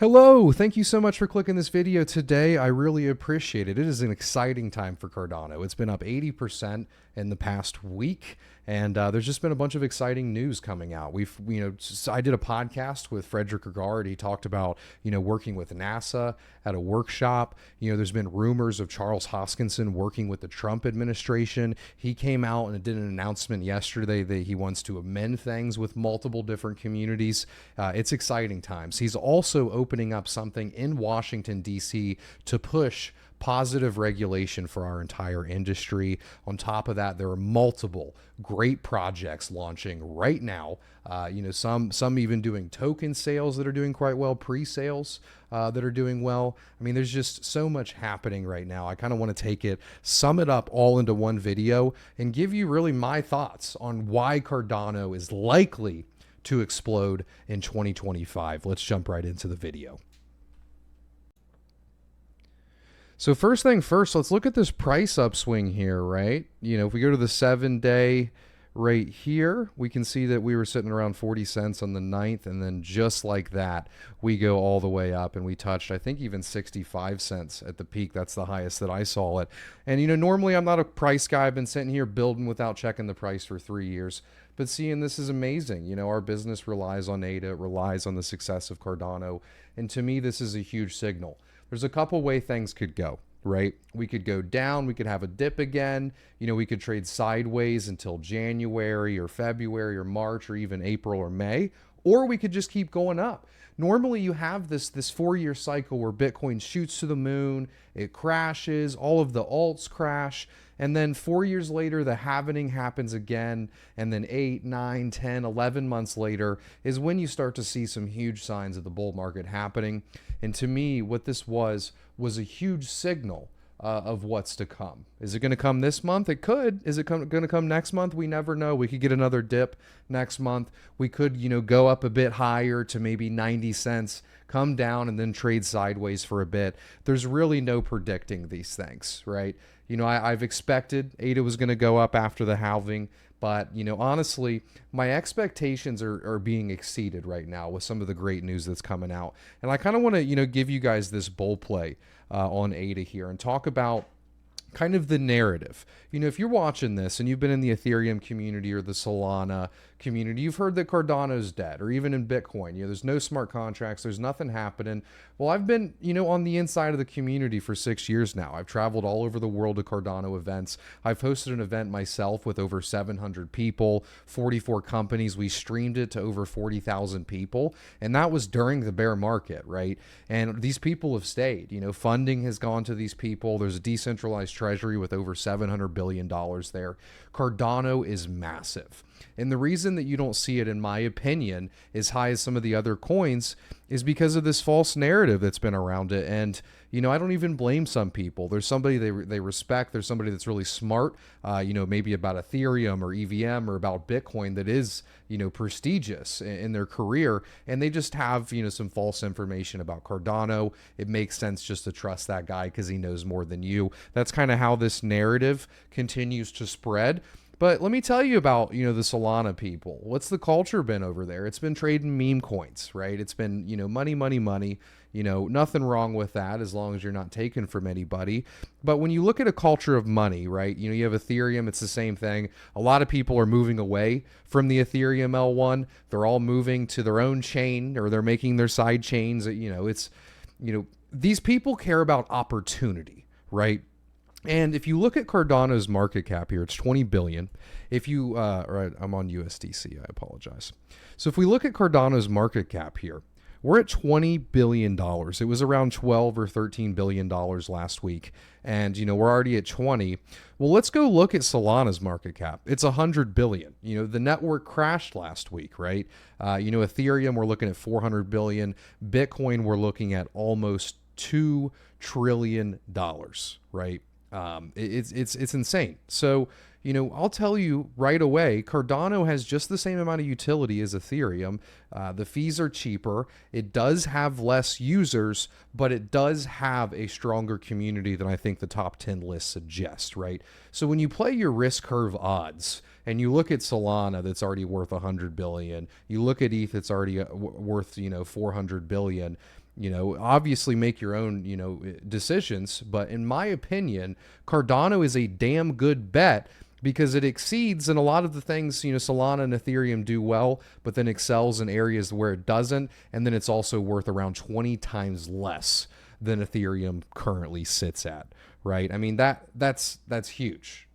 Hello, thank you so much for clicking this video today. I really appreciate it. It is an exciting time for Cardano. It's been up 80% in the past week, and there's just been a bunch of exciting news coming out. I did a podcast with Frederick Regard. He talked about, working with NASA at a workshop. There's been rumors of Charles Hoskinson working with the Trump administration. He came out and did an announcement yesterday that he wants to amend things with multiple different communities. It's exciting times. He's also opening up something in Washington, D.C. to push positive regulation for our entire industry. On top of that, there are multiple great projects launching right now. Some even doing token sales that are doing quite well, pre-sales that are doing well. I mean, there's just so much happening right now. I kind of want to take it, sum it up all into one video, and give you really my thoughts on why Cardano is likely to explode in 2025. Let's jump right into the video. So first thing first, let's look at this price upswing here, right? If we go to the 7-day right here, we can see that we were sitting around 40 cents on the 9th, and then just like that, we go all the way up, and we touched, I think, even 65 cents at the peak. That's the highest that I saw it. And, normally I'm not a price guy. I've been sitting here building without checking the price for 3 years. But seeing this is amazing. Our business relies on ADA, it relies on the success of Cardano. And to me, this is a huge signal. There's a couple way things could go, right? We could go down, we could have a dip again. We could trade sideways until January or February or March or even April or May, or we could just keep going up. Normally you have this 4-year cycle where Bitcoin shoots to the moon, it crashes, all of the alts crash, and then 4 years later, the halvening happens again. And then 8, 9, 10, 11 months later is when you start to see some huge signs of the bull market happening. And to me, what this was a huge signal of what's to come. Is it going to come this month? It could. Is it going to come next month? We never know. We could get another dip next month. We could, go up a bit higher to maybe 90 cents, come down, and then trade sideways for a bit. There's really no predicting these things, right? I've expected ADA was going to go up after the halving, but, honestly, my expectations are being exceeded right now with some of the great news that's coming out. And I kind of want to, give you guys this bull play on ADA here and talk about kind of the narrative. If you're watching this and you've been in the Ethereum community or the Solana community, you've heard that Cardano's dead, or even in Bitcoin, there's no smart contracts, there's nothing happening. Well, I've been, on the inside of the community for 6 years now. I've traveled all over the world to Cardano events. I've hosted an event myself with over 700 people, 44 companies. We streamed it to over 40,000 people. And that was during the bear market, right? And these people have stayed, funding has gone to these people. There's a decentralized treasury with over $700 billion there. Cardano is massive. And the reason that you don't see it, in my opinion, as high as some of the other coins is because of this false narrative that's been around it. And, I don't even blame some people. There's somebody they respect. There's somebody that's really smart, maybe about Ethereum or EVM or about Bitcoin that is, prestigious in their career. And they just have, some false information about Cardano. It makes sense just to trust that guy because he knows more than you. That's kind of how this narrative continues to spread. But let me tell you about, the Solana people. What's the culture been over there? It's been trading meme coins, right? It's been, money, money, money. Nothing wrong with that as long as you're not taken from anybody. But when you look at a culture of money, right? You have Ethereum, it's the same thing. A lot of people are moving away from the Ethereum L1. They're all moving to their own chain, or they're making their side chains. These people care about opportunity, right? And if you look at Cardano's market cap here, it's 20 billion. If you, I'm on USDC, I apologize. So if we look at Cardano's market cap here, we're at $20 billion. It was around 12 or $13 billion last week. And, we're already at 20. Well, let's go look at Solana's market cap. It's 100 billion. The network crashed last week, right? Ethereum, we're looking at 400 billion. Bitcoin, we're looking at almost $2 trillion, right? It's insane. So, I'll tell you right away, Cardano has just the same amount of utility as Ethereum. The fees are cheaper. It does have less users, but it does have a stronger community than I think the top 10 list suggests, right? So when you play your risk curve odds and you look at Solana that's already worth 100 billion, you look at ETH that's already worth, 400 billion, Obviously make your own, decisions. But in my opinion, Cardano is a damn good bet because it exceeds in a lot of the things, Solana and Ethereum do well, but then excels in areas where it doesn't. And then it's also worth around 20 times less than Ethereum currently sits at, right? I mean, that's huge,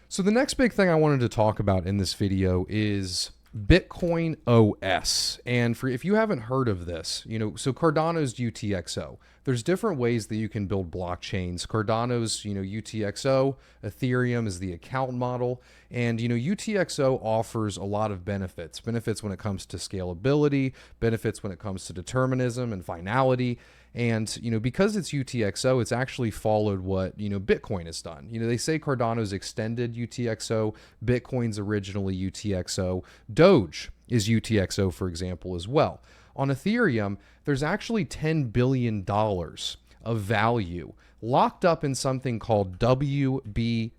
So the next big thing I wanted to talk about in this video is Bitcoin OS. And if you haven't heard of this, so Cardano's UTXO. There's different ways that you can build blockchains. Cardano's, UTXO, Ethereum is the account model. And, UTXO offers a lot of benefits. Benefits when it comes to scalability, benefits when it comes to determinism and finality. And, because it's UTXO, it's actually followed what, Bitcoin has done. They say Cardano's extended UTXO, Bitcoin's originally UTXO, Doge is UTXO, for example, as well. On Ethereum, there's actually $10 billion of value locked up in something called WBTC.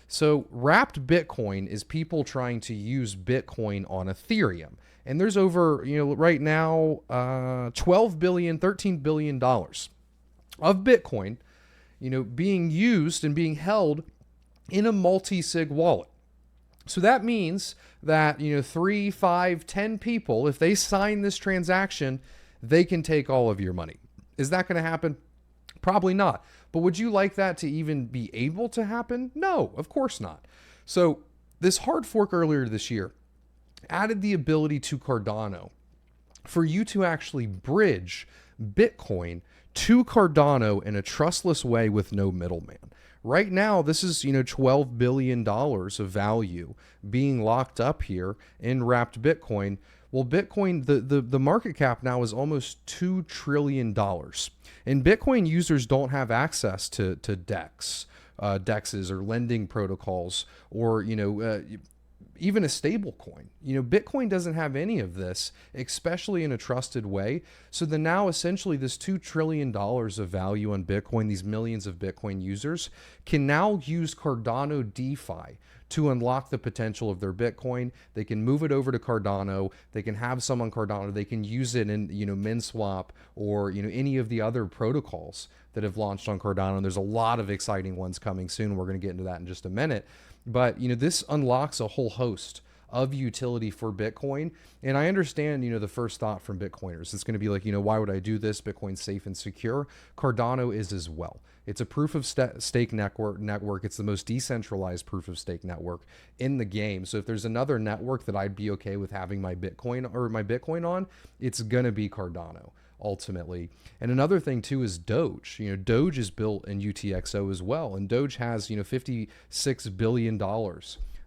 So wrapped Bitcoin is people trying to use Bitcoin on Ethereum. And there's over, right now, $12 billion, $13 billion of Bitcoin, being used and being held in a multi-sig wallet. So that means that, 3, 5, 10 people, if they sign this transaction, they can take all of your money. Is that going to happen? Probably not. But would you like that to even be able to happen? No, of course not. So this hard fork earlier this year added the ability to Cardano for you to actually bridge Bitcoin to Cardano in a trustless way with no middleman. Right now, this is, $12 billion of value being locked up here in wrapped Bitcoin. Well, Bitcoin, the market cap now is almost $2 trillion. And Bitcoin users don't have access to DEX, DEXs or lending protocols or, even a stable coin. Bitcoin doesn't have any of this, especially in a trusted way. So then now essentially this $2 trillion of value on Bitcoin, these millions of Bitcoin users can now use Cardano DeFi to unlock the potential of their Bitcoin. They can move it over to Cardano. They can have some on Cardano. They can use it in, MinSwap or, any of the other protocols that have launched on Cardano. And there's a lot of exciting ones coming soon. We're going to get into that in just a minute. But, this unlocks a whole host of utility for Bitcoin. And I understand, the first thought from Bitcoiners. It's going to be like, why would I do this? Bitcoin's safe and secure. Cardano is as well. It's a proof of stake network. It's the most decentralized proof of stake network in the game. So if there's another network that I'd be okay with having my Bitcoin on, it's going to be Cardano ultimately. And another thing too is Doge. Doge is built in UTXO as well. And Doge has, $56 billion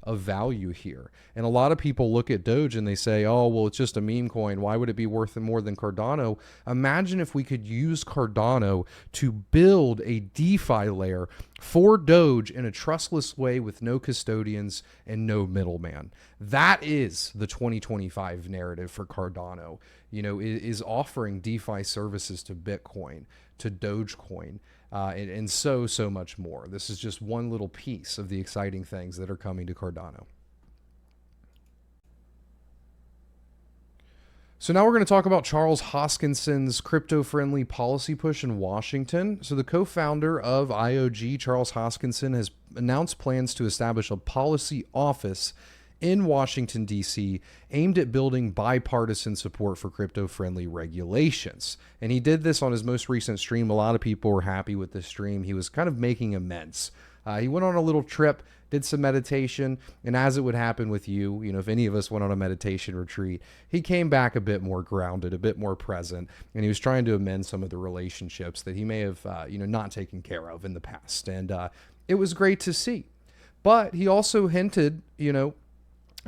of value here. And a lot of people look at Doge and they say, oh, well, it's just a meme coin. Why would it be worth more than Cardano? Imagine if we could use Cardano to build a DeFi layer for Doge in a trustless way with no custodians and no middleman. That is the 2025 narrative for Cardano, is offering DeFi services to Bitcoin, to Dogecoin, and so much more. This is just one little piece of the exciting things that are coming to Cardano. So now we're going to talk about Charles Hoskinson's crypto-friendly policy push in Washington. So the co-founder of IOG, Charles Hoskinson, has announced plans to establish a policy office in Washington, D.C., aimed at building bipartisan support for crypto-friendly regulations. And he did this on his most recent stream. A lot of people were happy with this stream. He was kind of making amends. He went on a little trip, did some meditation, and as it would happen with you, if any of us went on a meditation retreat, he came back a bit more grounded, a bit more present, and he was trying to amend some of the relationships that he may have, not taken care of in the past. And it was great to see. But he also hinted,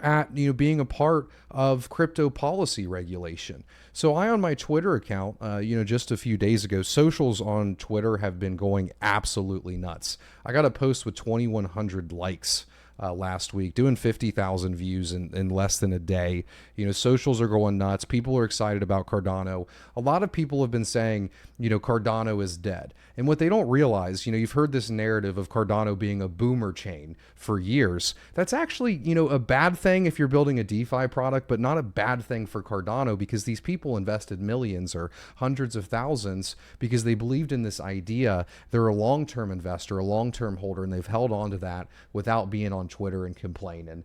at being a part of crypto policy regulation. So I, on my Twitter account, just a few days ago, socials on Twitter have been going absolutely nuts. I got a post with 2,100 likes last week, doing 50,000 views in less than a day. Socials are going nuts. People are excited about Cardano. A lot of people have been saying, Cardano is dead. And what they don't realize, you've heard this narrative of Cardano being a boomer chain for years. That's actually, a bad thing if you're building a DeFi product, but not a bad thing for Cardano, because these people invested millions or hundreds of thousands because they believed in this idea. They're a long-term investor, a long-term holder, and they've held on to that without being on Twitter and complaining,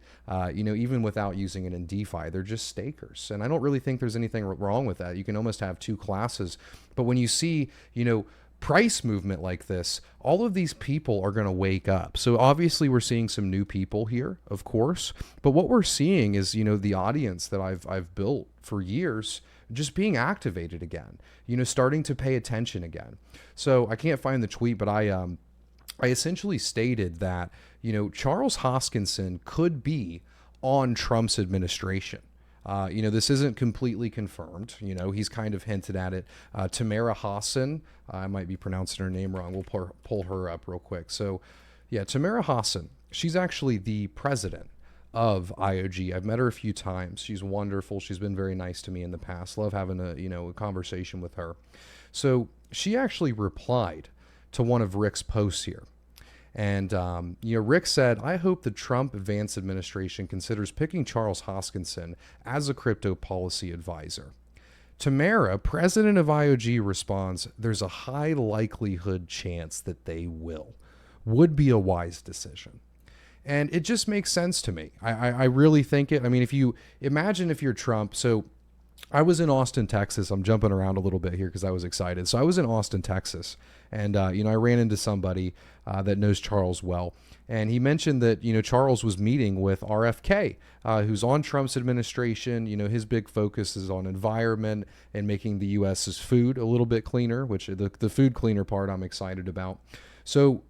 even without using it in DeFi. They're just stakers. And I don't really think there's anything wrong with that. You can almost have two classes. But when you see, price movement like this, all of these people are going to wake up. So obviously we're seeing some new people here, of course, but what we're seeing is, the audience that I've built for years just being activated again, starting to pay attention again. So I can't find the tweet, but I essentially stated that, Charles Hoskinson could be on Trump's administration. This isn't completely confirmed. He's kind of hinted at it. Tamara Hassan, I might be pronouncing her name wrong. We'll pull her up real quick. So, yeah, Tamara Hassan, she's actually the president of IOG. I've met her a few times. She's wonderful. She's been very nice to me in the past. Love having a conversation with her. So she actually replied to one of Rick's posts here. And, Rick said, I hope the Trump advanced administration considers picking Charles Hoskinson as a crypto policy advisor. Tamara, president of IOG, responds, there's a high likelihood chance that they will. Would be a wise decision. And it just makes sense to me. I really think it. I mean, if you imagine if you're Trump, so I was in Austin, Texas. I'm jumping around a little bit here because I was excited. So I was in Austin, Texas, and I ran into somebody that knows Charles well, and he mentioned that Charles was meeting with RFK, who's on Trump's administration. His big focus is on environment and making the U.S.'s food a little bit cleaner, which the food cleaner part I'm excited about. So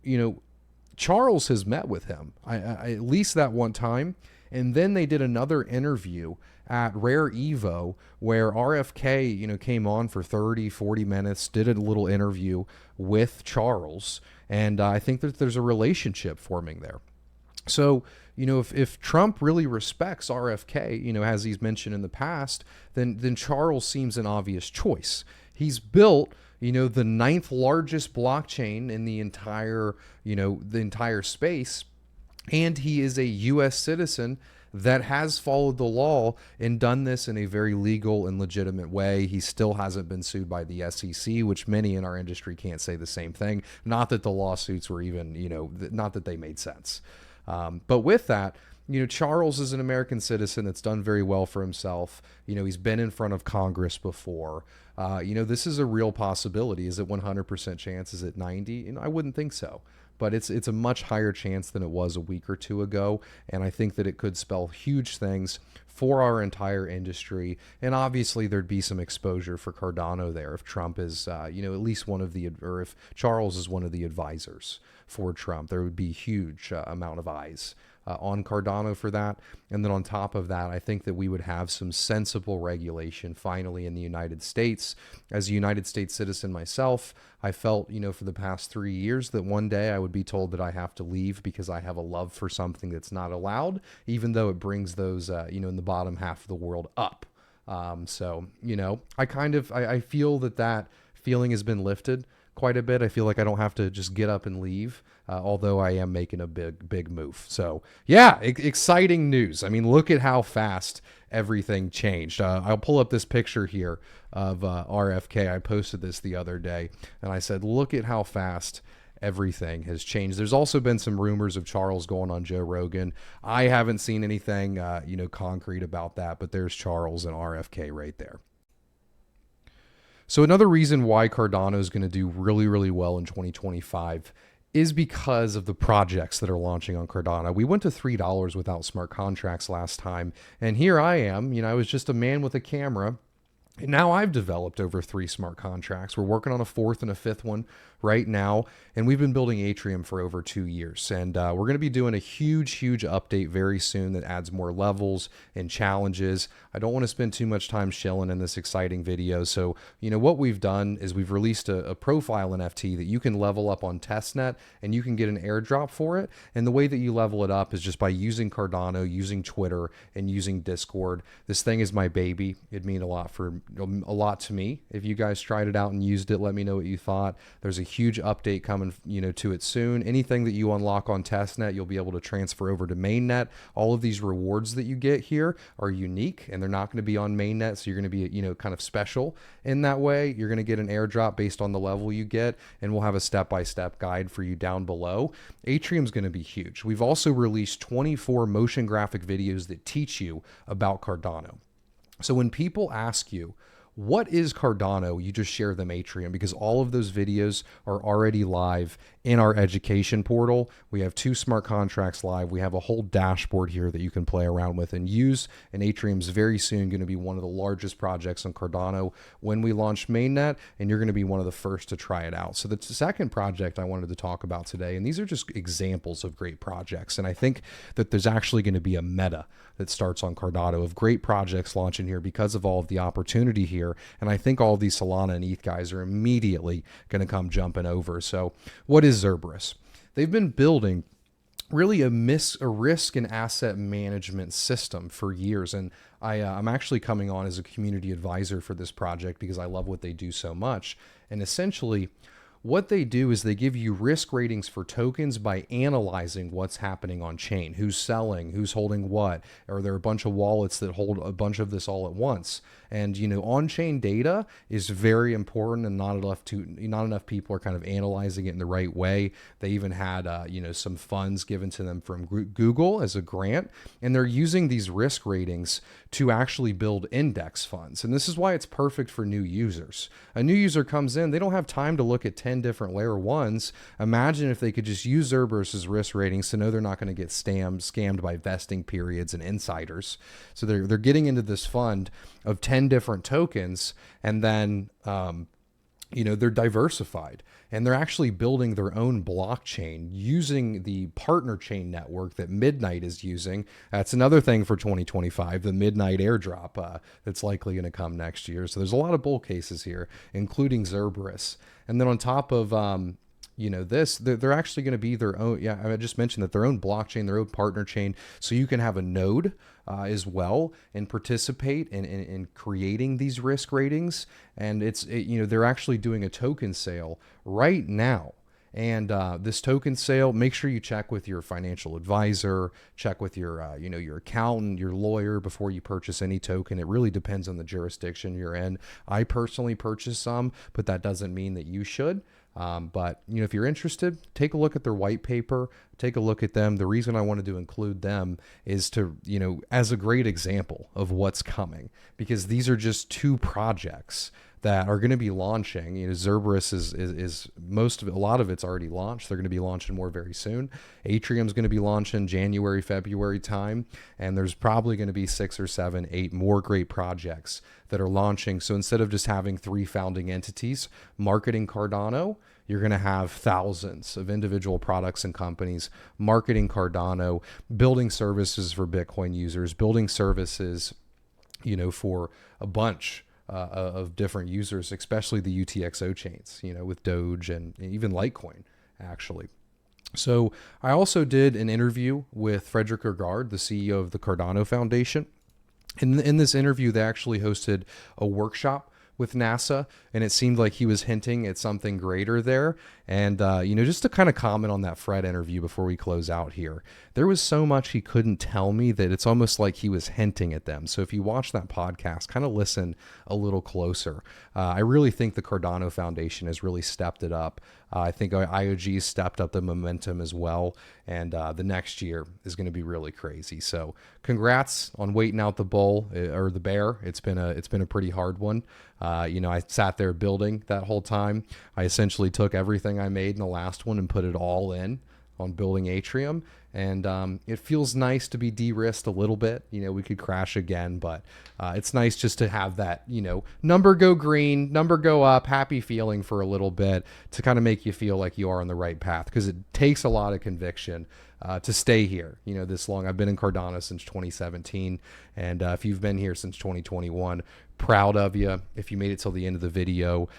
Charles has met with him I at least that one time. And then they did another interview at Rare Evo where RFK, came on for 30, 40 minutes, did a little interview with Charles. And I think that there's a relationship forming there. So, if Trump really respects RFK, as he's mentioned in the past, then Charles seems an obvious choice. He's built, the ninth largest blockchain in the entire space. And he is a U.S. citizen that has followed the law and done this in a very legal and legitimate way. He still hasn't been sued by the SEC, which many in our industry can't say the same thing. Not that the lawsuits were even, not that they made sense. But with that, Charles is an American citizen that's done very well for himself. He's been in front of Congress before. This is a real possibility. Is it 100% chance? Is it 90? I wouldn't think so. But it's a much higher chance than it was a week or two ago. And I think that it could spell huge things for our entire industry. And obviously there'd be some exposure for Cardano there if Trump is, at least or if Charles is one of the advisors for Trump. There would be a huge amount of eyes on Cardano for that. And then on top of that, I think that we would have some sensible regulation finally in the United States. As a United States citizen myself, I felt, for the past 3 years that one day I would be told that I have to leave because I have a love for something that's not allowed, even though it brings those, in the bottom half of the world up. I feel that feeling has been lifted quite a bit. I feel like I don't have to just get up and leave, although I am making a big move. So yeah, exciting news. I mean, look at how fast everything changed. I'll pull up this picture here of RFK. I posted this the other day and I said, look at how fast everything has changed. There's also been some rumors of Charles going on Joe Rogan. I haven't seen anything, concrete about that, but there's Charles and RFK right there. So another reason why Cardano is going to do really, really well in 2025 is because of the projects that are launching on Cardano. We went to $3 without smart contracts last time, and here I am. I was just a man with a camera And now I've developed over 3 smart contracts. We're working on a 4th and a 5th one right now. And we've been building Atrium for over 2 years. And we're going to be doing a huge update very soon that adds more levels and challenges. I don't want to spend too much time shilling in this exciting video. So, what we've done is we've released a profile NFT that you can level up on testnet, and you can get an airdrop for it. And the way that you level it up is just by using Cardano, using Twitter, and using Discord. This thing is my baby. It'd mean a lot to me. If you guys tried it out and used it, let me know what you thought. There's a huge update coming, to it soon. Anything that you unlock on testnet, you'll be able to transfer over to mainnet. All of these rewards that you get here are unique, and they're not going to be on mainnet, so you're going to be, kind of special in that way. You're going to get an airdrop based on the level you get, and we'll have a step-by-step guide for you down below. Atrium's going to be huge. We've also released 24 motion graphic videos that teach you about Cardano. So when people ask you, what is Cardano? You just share them Atrium, because all of those videos are already live in our education portal. We have 2 smart contracts live. We have a whole dashboard here that you can play around with and use. And Atrium's very soon going to be one of the largest projects on Cardano when we launch mainnet, and you're going to be one of the first to try it out. So the second project I wanted to talk about today, and these are just examples of great projects. And I think that there's actually going to be a meta that starts on Cardano of great projects launching here because of all of the opportunity here. And I think all of these Solana and ETH guys are immediately going to come jumping over. So what is Xerberus? They've been building really a risk and asset management system for years. And I'm actually coming on as a community advisor for this project because I love what they do so much. And essentially, what they do is they give you risk ratings for tokens by analyzing what's happening on chain, who's selling, who's holding what. Are there a bunch of wallets that hold a bunch of this all at once? And on-chain data is very important, and not enough people are kind of analyzing it in the right way. They even had some funds given to them from Google as a grant, and they're using these risk ratings to actually build index funds. And this is why it's perfect for new users. A new user comes in, they don't have time to look at 10 different layer ones. Imagine if they could just use Xerberus' risk ratings to know they're not going to get scammed by vesting periods and insiders. So they're getting into this fund of 10 different tokens, and then they're diversified, and they're actually building their own blockchain using the partner chain network that Midnight is using. That's another thing for 2025, the Midnight airdrop that's likely going to come next year. So there's a lot of bull cases here, including Xerberus. And then on top of they're actually going to be their own. Yeah, I just mentioned that their own blockchain, their own partner chain, so you can have a node as well and participate in creating these risk ratings. And they're actually doing a token sale right now. And this token sale, make sure you check with your financial advisor, check with your your accountant, your lawyer before you purchase any token. It really depends on the jurisdiction you're in. I personally purchased some, but that doesn't mean that you should. But if you're interested, take a look at their white paper, take a look at them. The reason I wanted to include them is to, as a great example of what's coming, because these are just 2 projects that are going to be launching. Xerberus is a lot of it's already launched. They're going to be launching more very soon. Atrium's going to be launching January, February time. And there's probably going to be 6 or 7, 8 more great projects that are launching. So instead of just having 3 founding entities marketing Cardano, you're going to have thousands of individual products and companies marketing Cardano, building services for Bitcoin users, building services, for a bunch of different users, especially the UTXO chains, with Doge and even Litecoin, actually. So I also did an interview with Frederick Ergard, the CEO of the Cardano Foundation. In this interview, they actually hosted a workshop with NASA, and it seemed like he was hinting at something greater there. And, just to kind of comment on that Fred interview before we close out here, there was so much he couldn't tell me that it's almost like he was hinting at them. So if you watch that podcast, kind of listen a little closer. I really think the Cardano Foundation has really stepped it up. I think IOG stepped up the momentum as well. And the next year is going to be really crazy. So congrats on waiting out the bull or the bear. It's been a pretty hard one. I sat there building that whole time. I essentially took everything I made in the last one and put it all in. on building Atrium, and it feels nice to be de-risked a little bit. You know, we could crash again, but it's nice just to have that, you know, number go green, number go up, happy feeling for a little bit to kind of make you feel like you are on the right path, because it takes a lot of conviction to stay here, you know, this long. I've been in Cardano since 2017, and if you've been here since 2021, proud of you. If you made it till the end of the video,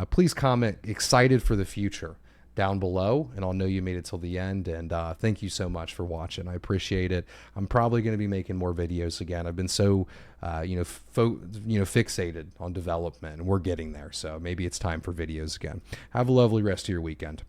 please comment excited for the future down below, and I'll know you made it till the end. And thank you so much for watching. I appreciate it. I'm probably going to be making more videos again. I've been so fixated on development, and we're getting there, so maybe it's time for videos again. Have a lovely rest of your weekend.